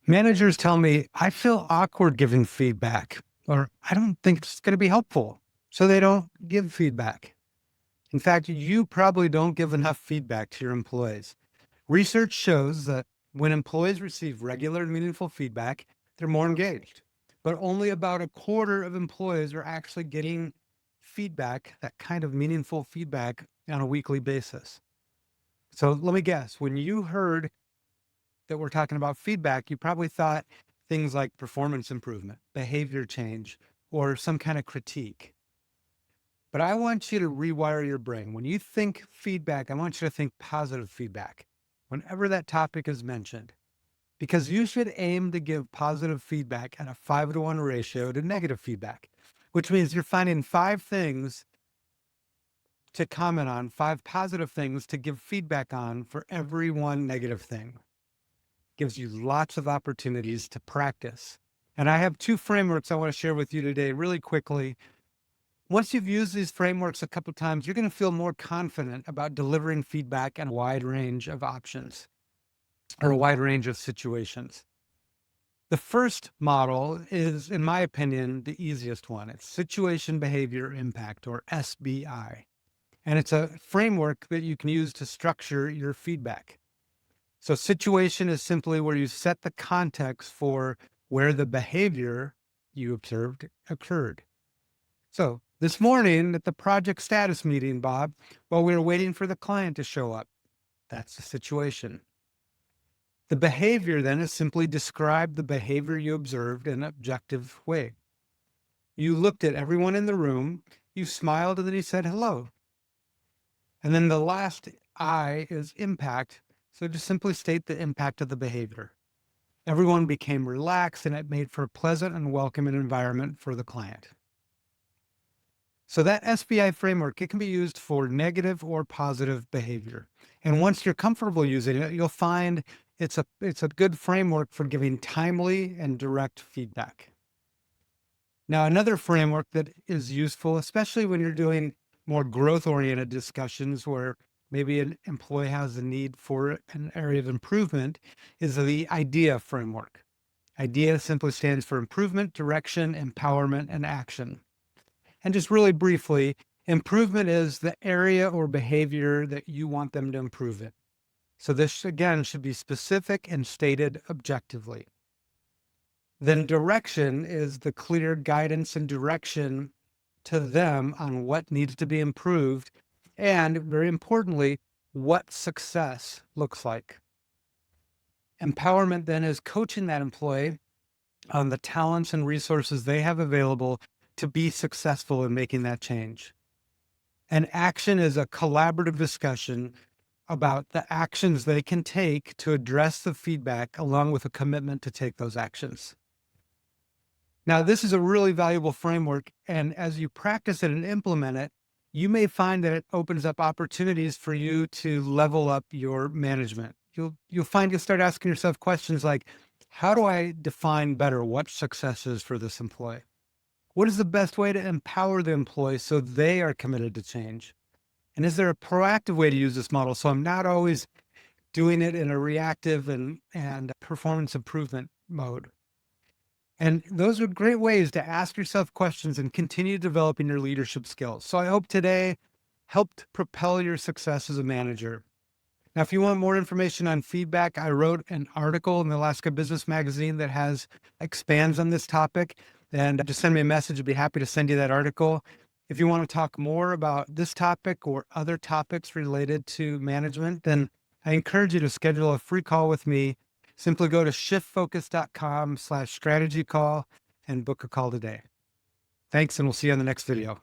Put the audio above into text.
Managers tell me I feel awkward giving feedback, or I don't think it's going to be helpful. So they don't give feedback. In fact, you probably don't give enough feedback to your employees. Research shows that when employees receive regular and meaningful feedback, they're more engaged. But only about a quarter of employees are actually getting feedback, that kind of meaningful feedback, on a weekly basis. So let me guess, when you heard that we're talking about feedback, you probably thought things like performance improvement, behavior change, or some kind of critique. But I want you to rewire your brain. When you think feedback, I want you to think positive feedback whenever that topic is mentioned, because you should aim to give positive feedback at a 5-to-1 ratio to negative feedback, which means you're finding 5 things to comment on, 5 positive things to give feedback on for every one negative thing. Gives you lots of opportunities to practice. And I have 2 frameworks I want to share with you today really quickly. Once you've used these frameworks a couple of times, you're going to feel more confident about delivering feedback in a wide range of options or a wide range of situations. The first model is, in my opinion, the easiest one. It's situation, behavior, impact, or SBI. And it's a framework that you can use to structure your feedback. So situation is simply where you set the context for where the behavior you observed occurred. So this morning at the project status meeting, Bob, while we were waiting for the client to show up, that's the situation. The behavior then is simply describe the behavior you observed in an objective way. You looked at everyone in the room, you smiled, and then you said hello. And then the last I is impact. So just simply state the impact of the behavior. Everyone became relaxed and it made for a pleasant and welcoming environment for the client. So that SBI framework, it can be used for negative or positive behavior. And once you're comfortable using it, you'll find it's a good framework for giving timely and direct feedback. Now, another framework that is useful, especially when you're doing more growth-oriented discussions where maybe an employee has a need for an area of improvement, is the IDEA framework. IDEA simply stands for improvement, direction, empowerment, and action. And just really briefly, improvement is the area or behavior that you want them to improve in. So this, again, should be specific and stated objectively. Then direction is the clear guidance and direction to them on what needs to be improved, and very importantly, what success looks like. Empowerment then is coaching that employee on the talents and resources they have available to be successful in making that change. And action is a collaborative discussion about the actions they can take to address the feedback, along with a commitment to take those actions. Now, this is a really valuable framework, and as you practice it and implement it, you may find that it opens up opportunities for you to level up your management. You'll find you'll start asking yourself questions like, how do I define better what success is for this employee? What is the best way to empower the employee so they are committed to change? And is there a proactive way to use this model so I'm not always doing it in a reactive and performance improvement mode? And those are great ways to ask yourself questions and continue developing your leadership skills. So I hope today helped propel your success as a manager. Now, if you want more information on feedback, I wrote an article in the Alaska Business Magazine that expands on this topic. And just send me a message. I'd be happy to send you that article. If you want to talk more about this topic or other topics related to management, then I encourage you to schedule a free call with me. Simply go to shiftfocus.com/strategy call and book a call today. Thanks, and we'll see you on the next video.